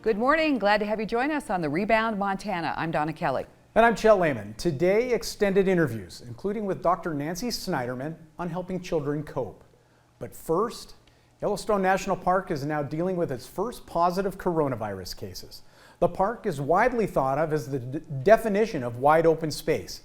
Good morning. Glad to have you join us on the Rebound Montana. I'm Donna Kelly. And I'm Chet Lehman. Today, extended interviews, including with Dr. Nancy Snyderman on helping children cope. But first, Yellowstone National Park is now dealing with its first positive coronavirus cases. The park is widely thought of as the definition of wide open space,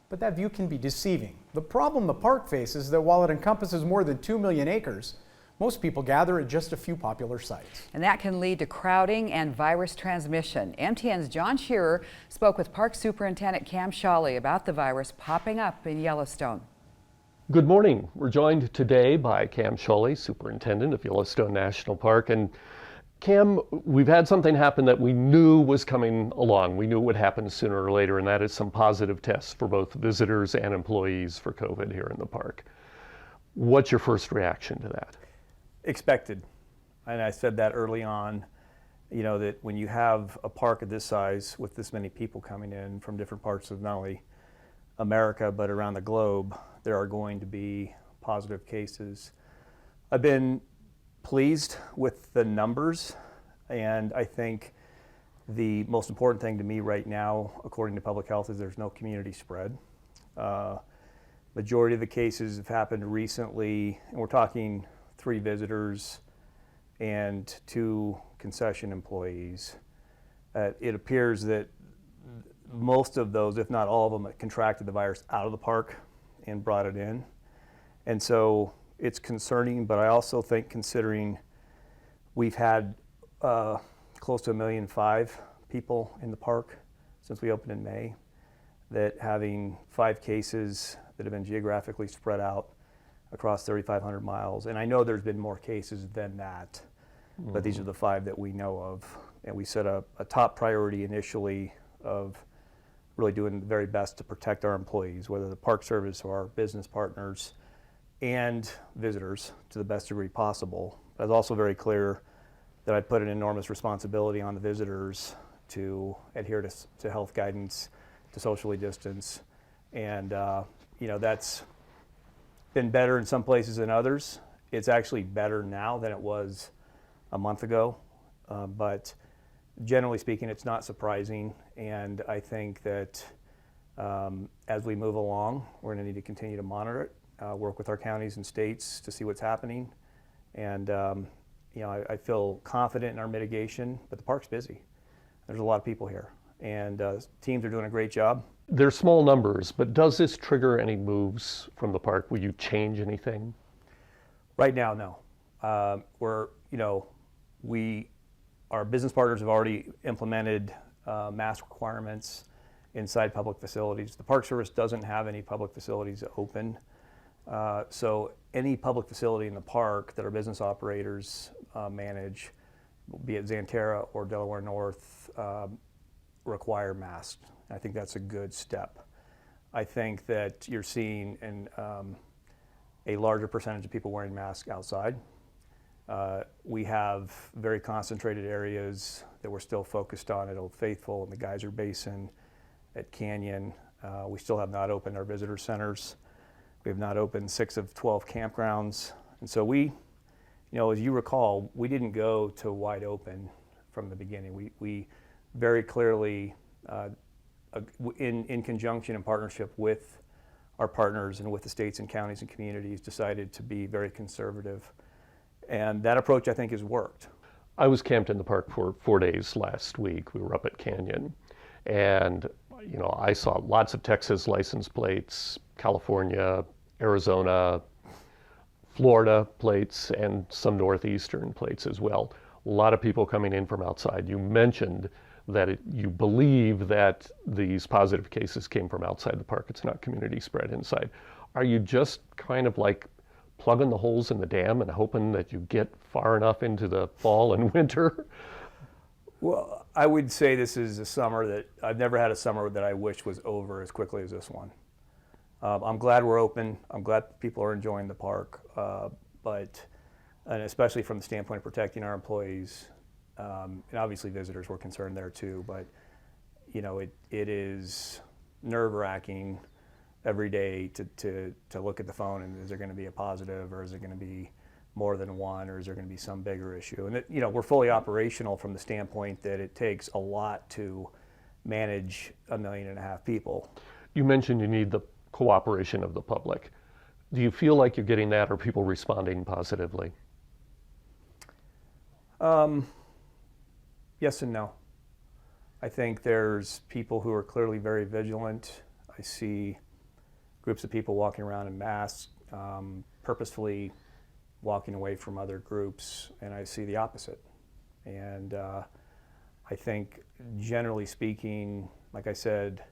but that view can be deceiving. The problem the park faces is that while it encompasses more than 2 million acres, most people gather at just a few popular sites. And that can lead to crowding and virus transmission. MTN's John Shearer spoke with Park Superintendent Cam Shawley about the virus popping up in Yellowstone. Good morning. We're joined today by Cam Shawley, Superintendent of Yellowstone National Park. And Cam, we've had something happen that we knew was coming along. We knew it would happen sooner or later, and that is some positive tests for both visitors and employees for COVID here in the park. What's your first reaction to that? Expected. And I said that early on, that when you have a park of this size with this many people coming in from different parts of not only America but around the globe, there are going to be positive cases. I've been pleased with the numbers, and I think the most important thing to me right now, according to public health, is there's no community spread. Majority of the cases have happened recently, and we're talking 3 visitors and 2 concession employees. It appears that most of those, if not all of them, contracted the virus out of the park and brought it in. And so it's concerning, but I also think, considering we've had close to 1.5 million people in the park since we opened in May, that having 5 cases that have been geographically spread out across 3,500 miles. And I know there's been more cases than that, but these are the 5 that we know of. And we set a top priority initially of really doing the very best to protect our employees, whether the Park Service or our business partners and visitors, to the best degree possible. But I was also very clear that I put an enormous responsibility on the visitors to adhere to health guidance, to socially distance. And that's been better in some places than others. It's actually better now than it was a month ago, but generally speaking, it's not surprising. And I think that as we move along, we're going to need to continue to monitor it, work with our counties and states to see what's happening. And I feel confident in our mitigation, but the park's busy. There's a lot of people here, and teams are doing a great job. They're small numbers, but does this trigger any moves from the park? Will you change anything? Right now, no. Our business partners have already implemented mask requirements inside public facilities. The Park Service doesn't have any public facilities open. So any public facility in the park that our business operators manage, be it Xanterra or Delaware North, require masks. I think that's a good step. I think that you're seeing a larger percentage of people wearing masks outside. We have very concentrated areas that we're still focused on at Old Faithful and the Geyser Basin, at Canyon. We still have not opened our visitor centers. We have not opened 6 of 12 campgrounds. And so we, as you recall, we didn't go to wide open from the beginning. We very clearly, in conjunction and partnership with our partners and with the states and counties and communities, decided to be very conservative. And that approach, I think, has worked. I was camped in the park for 4 days last week. We were up at Canyon, and I saw lots of Texas license plates, California, Arizona, Florida plates, and some Northeastern plates as well. A lot of people coming in from outside. You mentioned that you believe that these positive cases came from outside the park. It's not community spread inside. Are you just kind of like plugging the holes in the dam and hoping that you get far enough into the fall and winter? Well, I would say this is a summer that I've never had a summer that I wish was over as quickly as this one. I'm glad we're open. I'm glad people are enjoying the park, and especially from the standpoint of protecting our employees. And obviously visitors were concerned there too, but it is nerve-wracking every day to look at the phone and is there going to be a positive or is it going to be more than one, or is there going to be some bigger issue? And we're fully operational from the standpoint that it takes a lot to manage 1.5 million people. You mentioned you need the cooperation of the public. Do you feel like you're getting that? Are people responding positively? Yes and no. I think there's people who are clearly very vigilant. I see groups of people walking around in masks, purposefully walking away from other groups, and I see the opposite. And I think, generally speaking, like I said,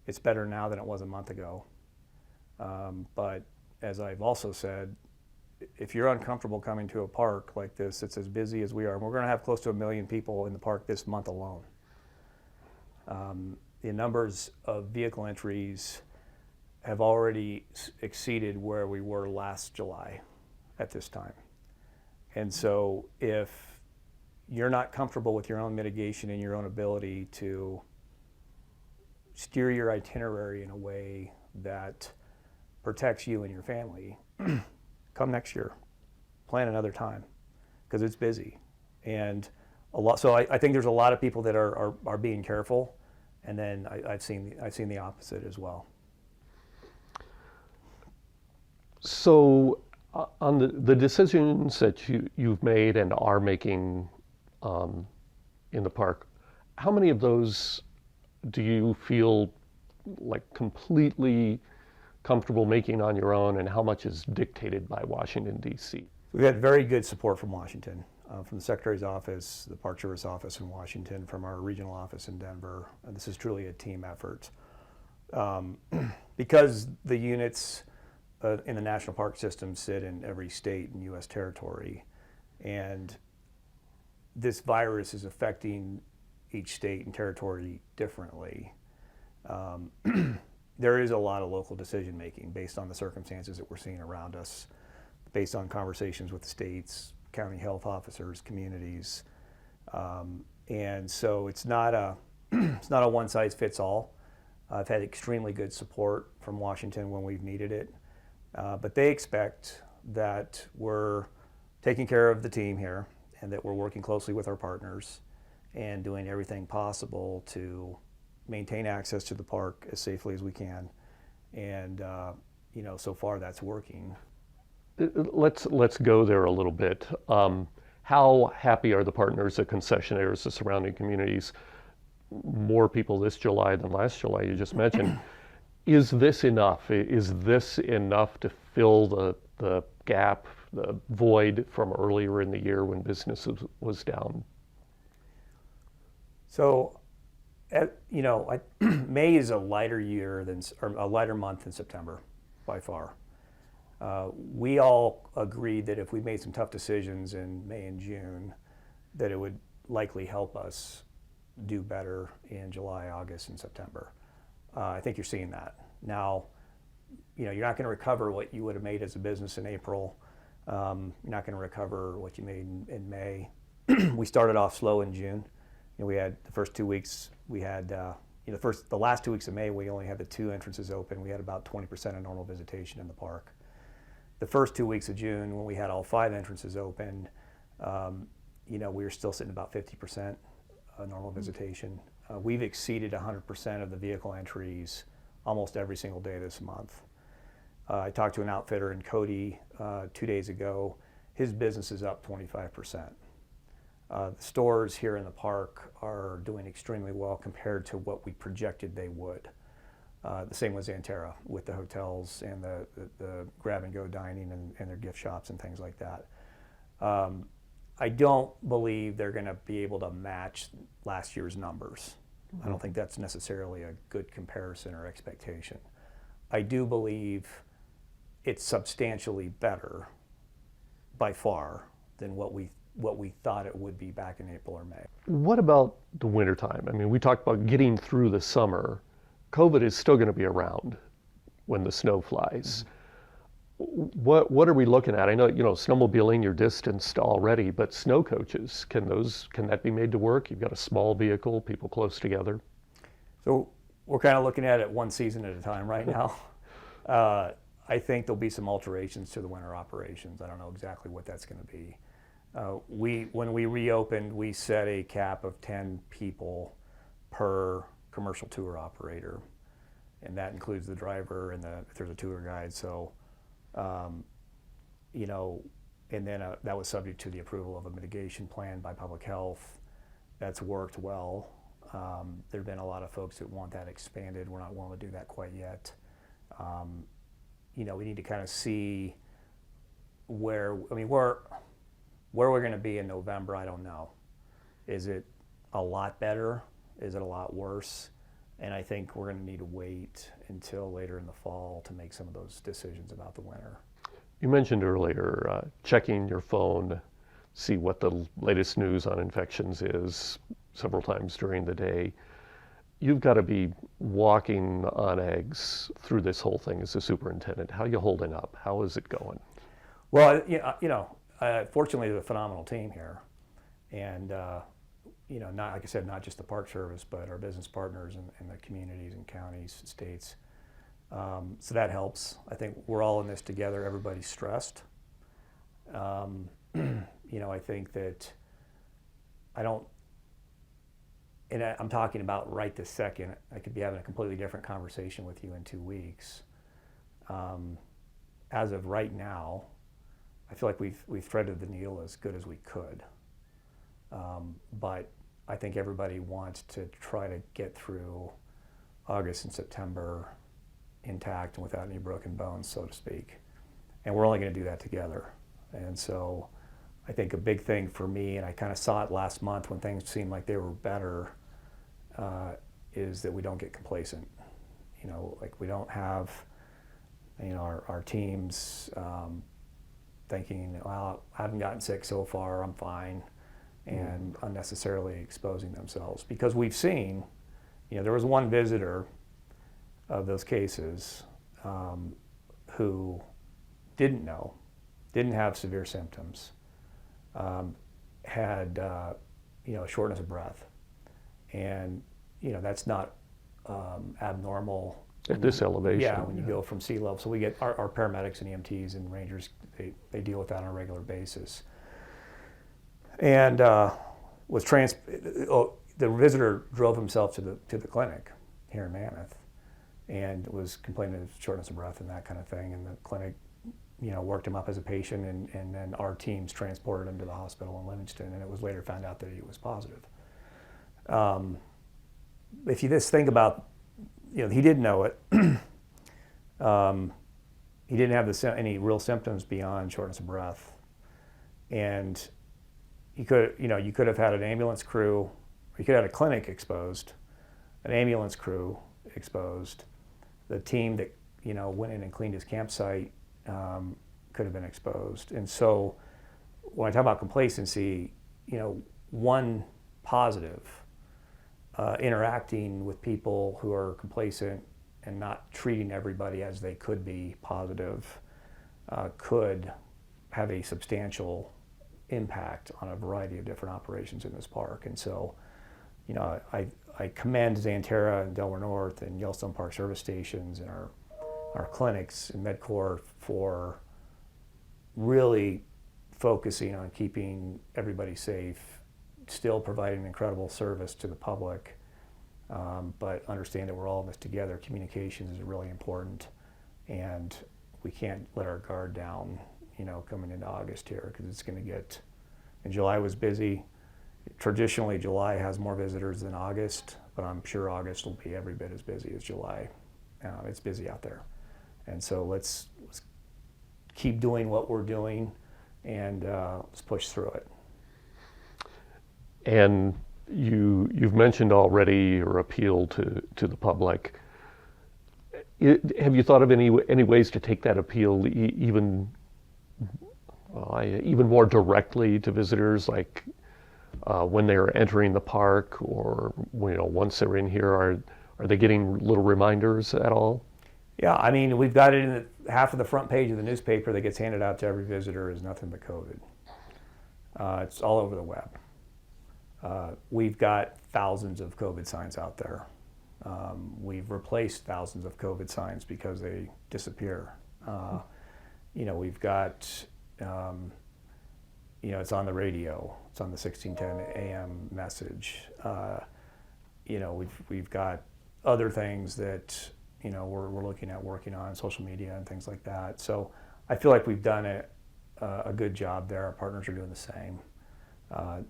it's better now than it was a month ago. But as I've also said, if you're uncomfortable coming to a park like this, it's as busy as we are. And we're going to have close to 1 million people in the park this month alone. The numbers of vehicle entries have already exceeded where we were last July at this time. And so if you're not comfortable with your own mitigation and your own ability to steer your itinerary in a way that protects you and your family, come next year, plan another time, because it's busy. And so I think there's a lot of people that are being careful, and then I've seen the opposite as well. So on the decisions that you've made and are making in the park, how many of those do you feel like completely comfortable making on your own, and how much is dictated by Washington, D.C.? We've had very good support from Washington, from the Secretary's office, the Park Service office in Washington, from our regional office in Denver. And this is truly a team effort. Because the units in the national park system sit in every state and U.S. territory, and this virus is affecting each state and territory differently. There is a lot of local decision making based on the circumstances that we're seeing around us, based on conversations with the states, county health officers, communities, and so it's not a one size fits all. I've had extremely good support from Washington when we've needed it, but they expect that we're taking care of the team here and that we're working closely with our partners and doing everything possible to maintain access to the park as safely as we can. And so far that's working. Let's go there a little bit. How happy are the partners, the concessionaires, the surrounding communities? More people this July than last July, you just mentioned. Is this enough? Is this enough to fill the gap, the void from earlier in the year when business was down? So, May is a lighter month than September, by far. We all agreed that if we made some tough decisions in May and June, that it would likely help us do better in July, August, and September. I think you're seeing that. Now, you're not going to recover what you would have made as a business in April. You're not going to recover what you made in May. We started off slow in June. We had the first 2 weeks, we had, the last 2 weeks of May, we only had the 2 entrances open. We had about 20% of normal visitation in the park. The first 2 weeks of June, when we had all 5 entrances open, we were still sitting about 50% normal visitation. We've exceeded 100% of the vehicle entries almost every single day this month. I talked to an outfitter in Cody 2 days ago. His business is up 25%. The stores here in the park are doing extremely well compared to what we projected they would. The same with Xanterra, with the hotels and the grab-and-go dining and their gift shops and things like that. I don't believe they're going to be able to match last year's numbers. I don't think that's necessarily a good comparison or expectation. I do believe it's substantially better by far than what we thought it would be back in April or May. What about the wintertime? I mean, we talked about getting through the summer. COVID is still going to be around when the snow flies. What are we looking at? I know, snowmobiling, you're distanced already, but snow coaches, can that be made to work? You've got a small vehicle, people close together. So we're kind of looking at it one season at a time right now. I think there'll be some alterations to the winter operations. I don't know exactly what that's going to be. When we reopened, we set a cap of 10 people per commercial tour operator, and that includes the driver and if there's a tour guide. So, you know, and then that was subject to the approval of a mitigation plan by public health. That's worked well. There have been a lot of folks that want that expanded. We're not willing to do that quite yet. You know, we need to kind of see where we're going to be in November. I don't know. Is it a lot better? Is it a lot worse? And I think we're going to need to wait until later in the fall to make some of those decisions about the winter. You mentioned earlier checking your phone, see what the latest news on infections is several times during the day. You've got to be walking on eggs through this whole thing as a superintendent. How are you holding up? How is it going? Well, fortunately, there's a phenomenal team here, and not, like I said, not just the Park Service, but our business partners and the communities and counties and states. So that helps. I think we're all in this together. Everybody's stressed. I think that I'm talking about right this second. I could be having a completely different conversation with you in 2 weeks. As of right now, I feel like we've threaded the needle as good as we could. But I think everybody wants to try to get through August and September intact and without any broken bones, so to speak. And we're only going to do that together. And so I think a big thing for me, and I kind of saw it last month when things seemed like they were better, is that we don't get complacent. Like we don't have, our teams thinking, well, I haven't gotten sick so far, I'm fine, and unnecessarily exposing themselves. Because we've seen, there was one visitor of those cases who didn't have severe symptoms, had shortness of breath, and that's not abnormal At this elevation. Yeah, when you go from sea level. So we get our paramedics and EMTs and rangers, they deal with that on a regular basis. And the visitor drove himself to the clinic here in Mammoth and was complaining of shortness of breath and that kind of thing. And the clinic, worked him up as a patient, and then our teams transported him to the hospital in Livingston, and it was later found out that he was positive. If you just think about, he didn't know it. He didn't have any real symptoms beyond shortness of breath, and you could have had an ambulance crew, or you could have had a clinic exposed, an ambulance crew exposed, the team that went in and cleaned his campsite could have been exposed. And so when I talk about complacency, one positive interacting with people who are complacent and not treating everybody as they could be positive could have a substantial impact on a variety of different operations in this park. And so, I commend Xanterra and Delaware North and Yellowstone Park Service stations and our clinics and MedCorps for really focusing on keeping everybody safe, still providing incredible service to the public, but understand that we're all in this together. Communications is really important, and we can't let our guard down, coming into August here, because it's going to get, and July was busy. Traditionally, July has more visitors than August, but I'm sure August will be every bit as busy as July. It's busy out there. And so let's keep doing what we're doing, and let's push through it. And you've mentioned already your appeal to the public. Have you thought of any ways to take that appeal even more directly to visitors, like when they're entering the park, or once they're in here, are they getting little reminders at all? Yeah, we've got it in half of the front page of the newspaper that gets handed out to every visitor is nothing but COVID. It's all over the web. We've got thousands of COVID signs out there. We've replaced thousands of COVID signs because they disappear We've got, it's on the radio. It's on the 1610 AM message. We've got other things that, we're looking at working on, social media and things like that. So I feel like we've done a good job there. Our partners are doing the same.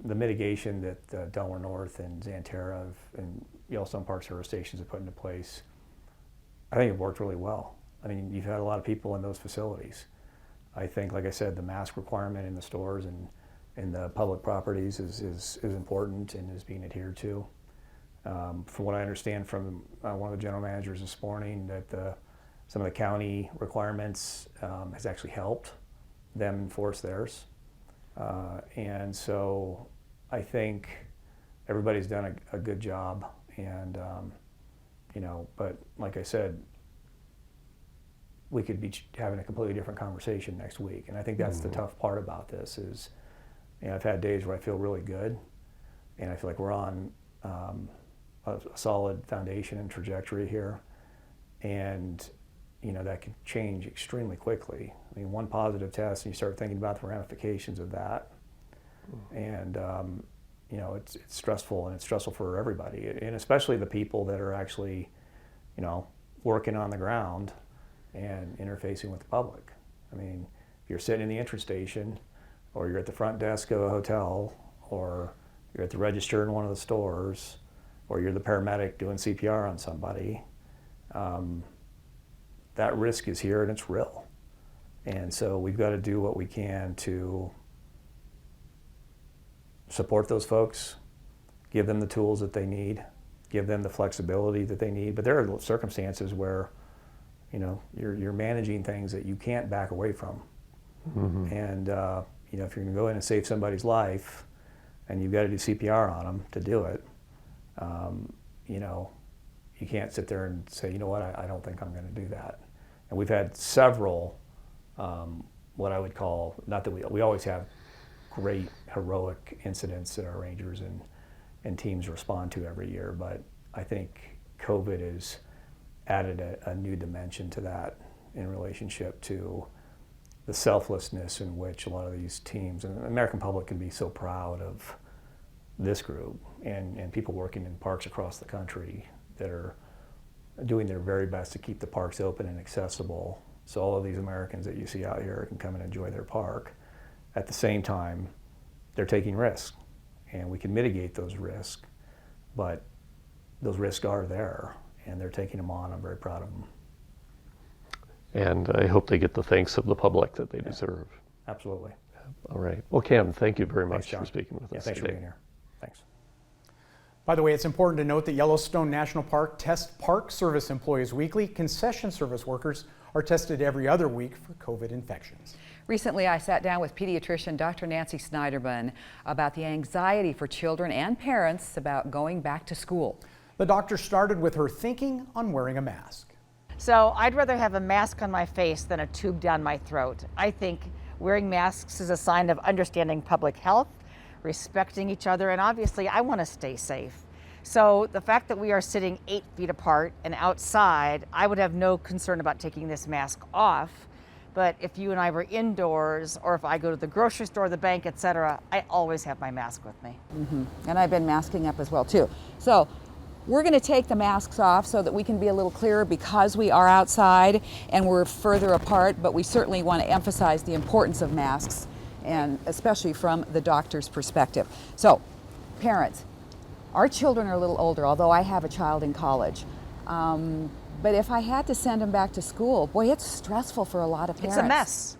The mitigation that Delaware North and Xanterra and Yellowstone Park Service stations have put into place, I think it worked really well. I mean, you've had a lot of people in those facilities. I think, like I said, the mask requirement in the stores and in the public properties is important and is being adhered to. From what I understand from one of the general managers this morning, that some of the county requirements has actually helped them enforce theirs. And so I think everybody's done a good job, and but like I said, we could be having a completely different conversation next week. And I think that's the tough part about this is, I've had days where I feel really good, and I feel like we're on a solid foundation and trajectory here, and that can change extremely quickly. I mean, one positive test, and you start thinking about the ramifications of that, and it's stressful, and it's stressful for everybody, and especially the people that are actually, working on the ground and interfacing with the public. I mean, if you're sitting in the entrance station, or you're at the front desk of a hotel, or you're at the register in one of the stores, or you're the paramedic doing CPR on somebody, that risk is here and it's real. And so we've got to do what we can to support those folks, give them the tools that they need, give them the flexibility that they need. But there are circumstances where, you're managing things that you can't back away from. And if you're going to go in and save somebody's life, and you've got to do CPR on them to do it, you can't sit there and say, I don't think I'm going to do that. And we've had several, what I would call, not that we always have great heroic incidents that our rangers and teams respond to every year, but I think COVID has added a new dimension to that in relationship to the selflessness in which a lot of these teams, and the American public can be so proud of this group and people working in parks across the country that are doing their very best to keep the parks open and accessible so all of these Americans that you see out here can come and enjoy their park. At the same time, they're taking risks, and we can mitigate those risks, but those risks are there, and they're taking them on. I'm very proud of them. And I hope they get the thanks of the public that they deserve. Absolutely. All right. Well, Cam, thank you very much John. for speaking with us Thanks today. for being here. Thanks. By the way, it's important to note that Yellowstone National Park tests Park Service employees weekly. Concession service workers are tested every other week for COVID infections. Recently, I sat down with pediatrician Dr. Nancy Snyderman about the anxiety for children and parents about going back to school. The doctor started with her thinking on wearing a mask. So I'd rather have a mask on my face than a tube down my throat. I think wearing masks is a sign of understanding public health, respecting each other, and obviously I want to stay safe. So the fact that we are sitting 8 feet apart and outside, I would have no concern about taking this mask off. But if you and I were indoors, or if I go to the grocery store, the bank, etc., I always have my mask with me. And I've been masking up as well too. So we're going to take the masks off so that we can be a little clearer because we are outside and we're further apart, but we certainly want to emphasize the importance of masks, and especially from the doctor's perspective. So parents, our children are a little older, although I have a child in college. But if I had to send them back to school, boy, it's stressful for a lot of parents. It's a mess.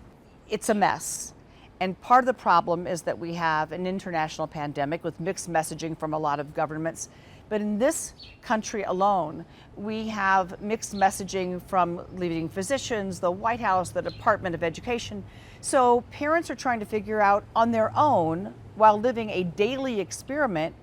It's a mess. And part of the problem is that we have an international pandemic with mixed messaging from a lot of governments. But in this country alone, we have mixed messaging from leading physicians, the White House, the Department of Education. So parents are trying to figure out on their own, while living a daily experiment,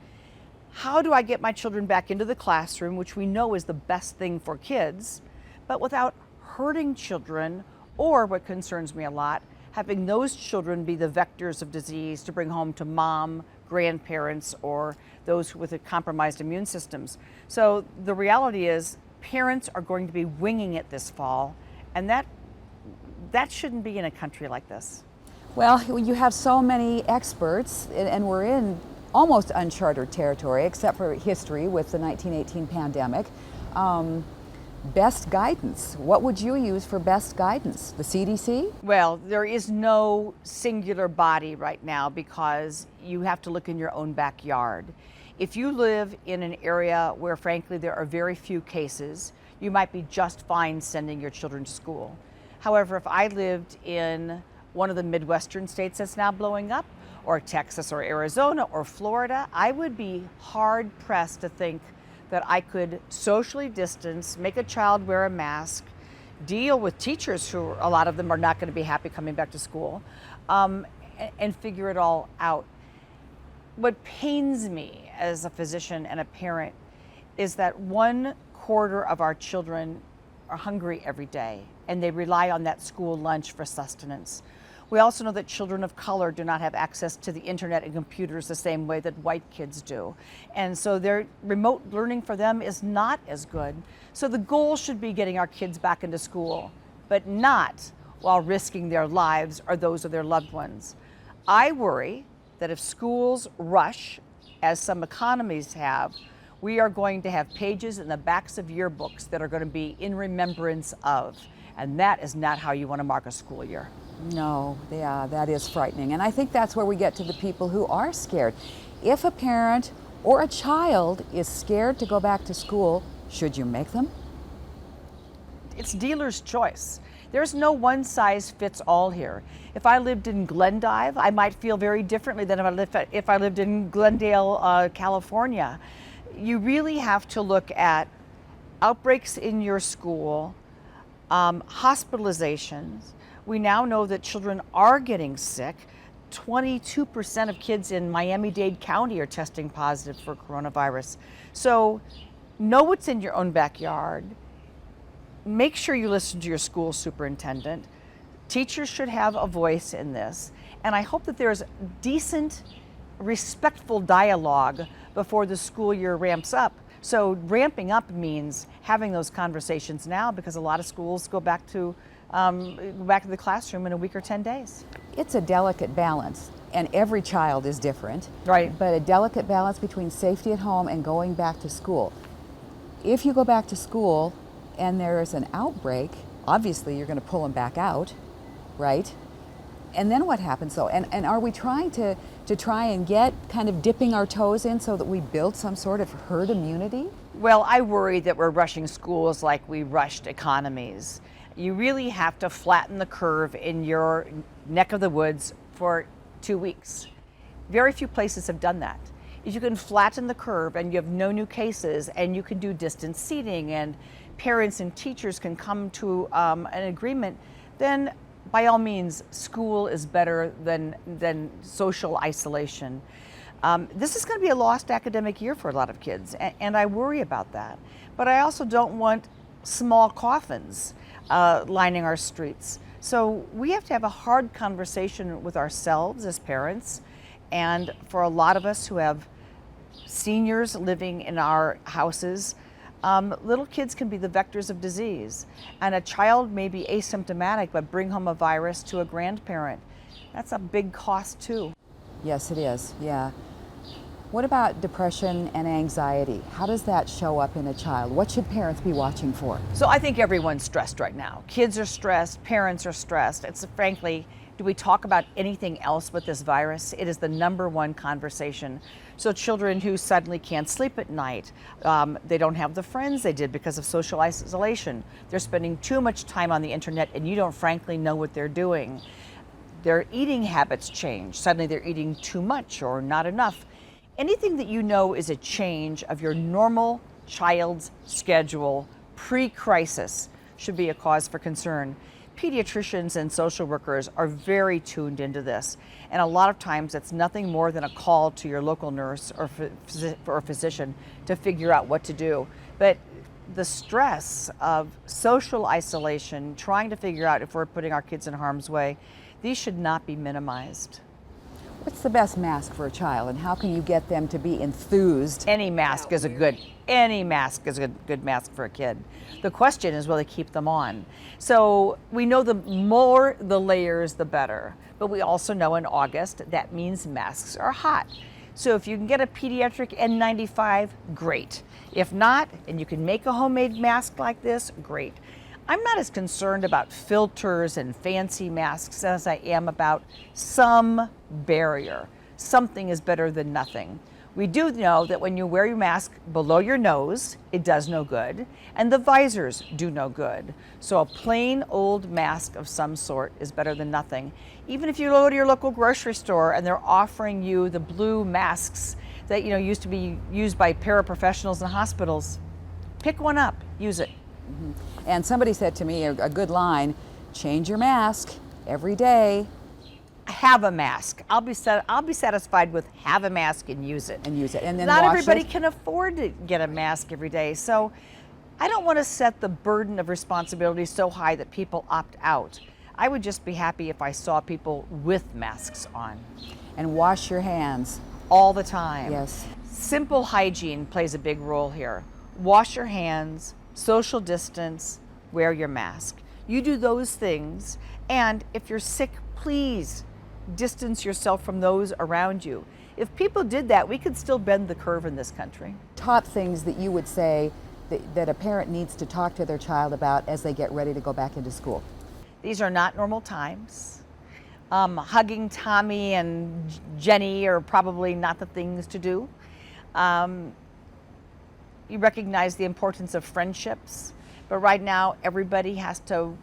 how do I get my children back into the classroom, which we know is the best thing for kids, but without hurting children, or what concerns me a lot, having those children be the vectors of disease to bring home to mom, grandparents, or those with compromised immune systems. So the reality is parents are going to be winging it this fall, and that that shouldn't be in a country like this. Well, you have so many experts, and we're in almost uncharted territory, except for history with the 1918 pandemic. Best guidance. What would you use for best guidance? The CDC? Well, there is no singular body right now because you have to look in your own backyard. If you live in an area where, frankly, there are very few cases, you might be just fine sending your children to school. However, if I lived in one of the Midwestern states that's now blowing up, or Texas or Arizona or Florida, I would be hard pressed to think that I could socially distance, make a child wear a mask, deal with teachers who, a lot of them are not going to be happy coming back to school, and figure it all out. What pains me as a physician and a parent is that 1/4 of our children are hungry every day, and they rely on that school lunch for sustenance. We also know that children of color do not have access to the internet and computers the same way that white kids do. And so their remote learning for them is not as good. So the goal should be getting our kids back into school, but not while risking their lives or those of their loved ones. I worry that if schools rush, as some economies have, we are going to have pages in the backs of yearbooks that are going to be in remembrance of. And that is not how you want to mark a school year. No, yeah, that is frightening. And I think that's where we get to the people who are scared. If a parent or a child is scared to go back to school, should you make them? It's dealer's choice. There's no one size fits all here. If I lived in Glendive, I might feel very differently than if I lived in Glendale, California. You really have to look at outbreaks in your school, hospitalizations. We now know that children are getting sick. 22% of kids in Miami-Dade County are testing positive for coronavirus. So know what's in your own backyard. Make sure you listen to your school superintendent. Teachers should have a voice in this. And I hope that there's decent, respectful dialogue before the school year ramps up. So ramping up means having those conversations now, because a lot of schools go back to the classroom in a week or 10 days. It's a delicate balance, and every child is different. Right. But a delicate balance between safety at home and going back to school. If you go back to school and there is an outbreak, obviously you're going to pull them back out, right? And then what happens though? And are we trying to try and get kind of dipping our toes in so that we build some sort of herd immunity? Well, I worry that we're rushing schools like we rushed economies. You really have to flatten the curve in your neck of the woods for 2 weeks. Very few places have done that. If you can flatten the curve and you have no new cases and you can do distance seating and parents and teachers can come to an agreement, then by all means, school is better than social isolation. This is going to be a lost academic year for a lot of kids, and I worry about that. But I also don't want small coffins lining our streets. So we have to have a hard conversation with ourselves as parents, and for a lot of us who have seniors living in our houses, little kids can be the vectors of disease, and a child may be asymptomatic but bring home a virus to a grandparent. That's a big cost too. Yes, it is, yeah. What about depression and anxiety? How does that show up in a child? What should parents be watching for? So I think everyone's stressed right now. Kids are stressed, parents are stressed. It's frankly, do we talk about anything else but this virus? It is the #1 conversation. So children who suddenly can't sleep at night, they don't have the friends they did because of social isolation. They're spending too much time on the internet and you don't frankly know what they're doing. Their eating habits change. Suddenly they're eating too much or not enough. Anything that you know is a change of your normal child's schedule pre-crisis should be a cause for concern. Pediatricians and social workers are very tuned into this, and a lot of times it's nothing more than a call to your local nurse or physician to figure out what to do. But the stress of social isolation, trying to figure out if we're putting our kids in harm's way, these should not be minimized. What's the best mask for a child, and how can you get them to be enthused? Any mask is a good Any mask is a good mask for a kid. The question is, will they keep them on? So we know the more the layers, the better. But we also know in August that means masks are hot. So if you can get a pediatric N95, great. If not, and you can make a homemade mask like this, great. I'm not as concerned about filters and fancy masks as I am about some barrier. Something is better than nothing. We do know that when you wear your mask below your nose, it does no good, and the visors do no good. So a plain old mask of some sort is better than nothing. Even if you go to your local grocery store and they're offering you the blue masks that used to be used by paraprofessionals in hospitals, pick one up, use it. And somebody said to me a good line, change your mask every day. Have a mask. I'll be satisfied with have a mask and use it. And then not wash everybody it. can afford to get a mask every day. So I don't want to set the burden of responsibility so high that people opt out. I would just be happy if I saw people with masks on. And wash your hands. All the time. Yes. Simple hygiene plays a big role here. Wash your hands, social distance, wear your mask. You do those things, and if you're sick, please distance yourself from those around you. If people did that, we could still bend the curve in this country. Top things that you would say that a parent needs to talk to their child about as they get ready to go back into school. These are not normal times. Hugging Tommy and Jenny are probably not the things to do. You recognize the importance of friendships, but right now everybody has to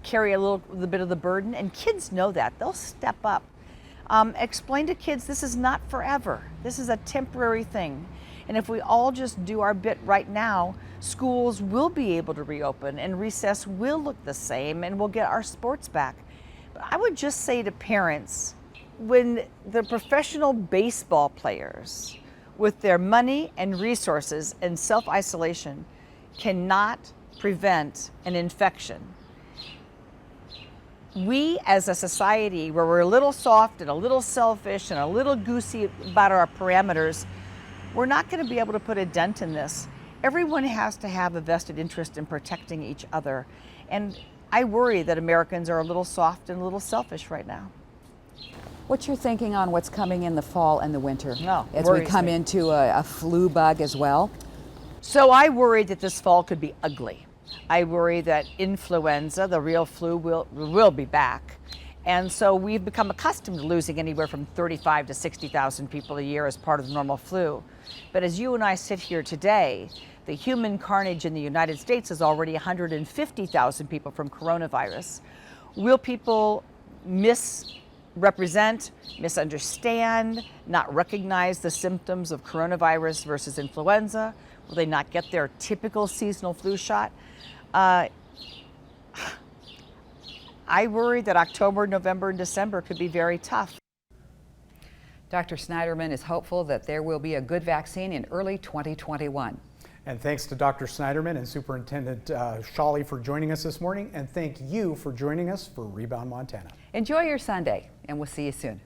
carry the bit of the burden, and kids know that. They'll step up. Explain to kids this is not forever. This is a temporary thing. And if we all just do our bit right now, schools will be able to reopen and recess will look the same and we'll get our sports back. But I would just say to parents, when the professional baseball players with their money and resources and self-isolation cannot prevent an infection, we as a society, where we're a little soft and a little selfish and a little goosey about our parameters, we're not going to be able to put a dent in this. Everyone has to have a vested interest in protecting each other. And I worry that Americans are a little soft and a little selfish right now. What's your thinking on what's coming in the fall and the winter? No, as we worries come me. into a flu bug as well? So I worry that this fall could be ugly. I worry that influenza, the real flu, will be back. And so we've become accustomed to losing anywhere from 35 to 60,000 people a year as part of the normal flu. But as you and I sit here today, the human carnage in the United States is already 150,000 people from coronavirus. Will people misrepresent, misunderstand, not recognize the symptoms of coronavirus versus influenza? Will they not get their typical seasonal flu shot? I worry that October, November, and December could be very tough. Dr. Snyderman is hopeful that there will be a good vaccine in early 2021. And thanks to Dr. Snyderman and Superintendent Shawley for joining us this morning. And thank you for joining us for Rebound Montana. Enjoy your Sunday, and we'll see you soon.